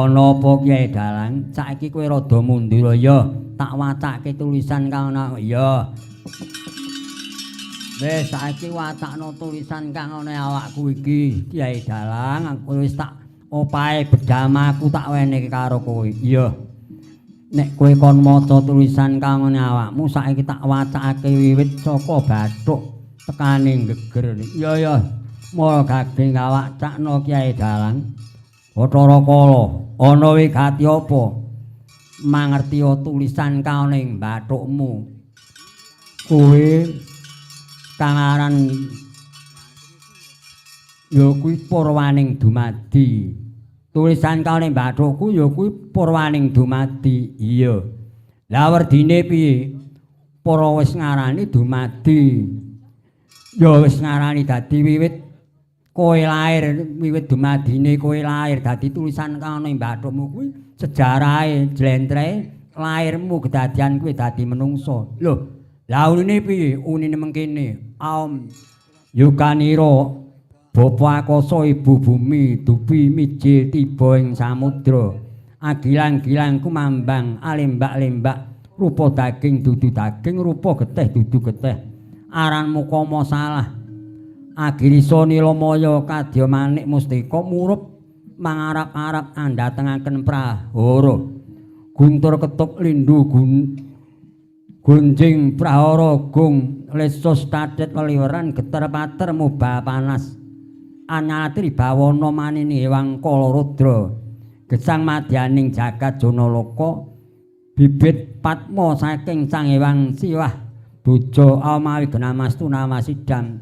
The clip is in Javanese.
Ana apa Kyai Dalang? Saiki kowe rada mundur ya. Tak wacake tulisan kang ana. Ya. Wis saiki wacakno tulisan kang ana awakku iki, Kyai Dalang. Aku wis tak opahe bedamaku tak wenehke karo kowe. Iya. Nek kowe kon maca tulisan kang ana awakmu saiki tak wacake wiwit saka bathuk tekane geger. Iya ya. Mula gaging awak cakno Kyai Dalang. Bathara Kala, ana wigati apa? Mangertiya tulisan kang ana ing bathukmu. Kowe kang aran ya kuwi Purwaning Dumadi. Tulisan kang ana ing bathukku ya kuwi Purwaning Dumadi. Iya. Lah werdine piye? Para wis ngarani Dumadi. Ya wis ngarani dadi wiwit kowe lair, wiwit dumadine kowe lair dadi tulisan kang ana ing bathukmu kuwi sejarahe jlentrehe lairmu kedadian kowe dadi menungso. Lho, la unine piye? Unine mengkene. Aum yukanira Bapa Akasa Ibu Bumi dupi mijil tiba ing samudra. Agilang-gilang kumambang alembak-lembak rupa daging dudu daging, rupa getih dudu getih. Aranmu kama salah. Agirisa Nilamaya kadya manik mustika murup mangarap-arap andhatengaken prahara. Guntur ketuk lindu gunjing prahara gung lesus tadet weliweran geter pater mubah panas. Anyatri bawana manini ewang Kalarudra. Gesang madyaning jagat Janalaka. Bibit patma saking Sang Hyang Siwah. Bojo amawi genamastu namasidam.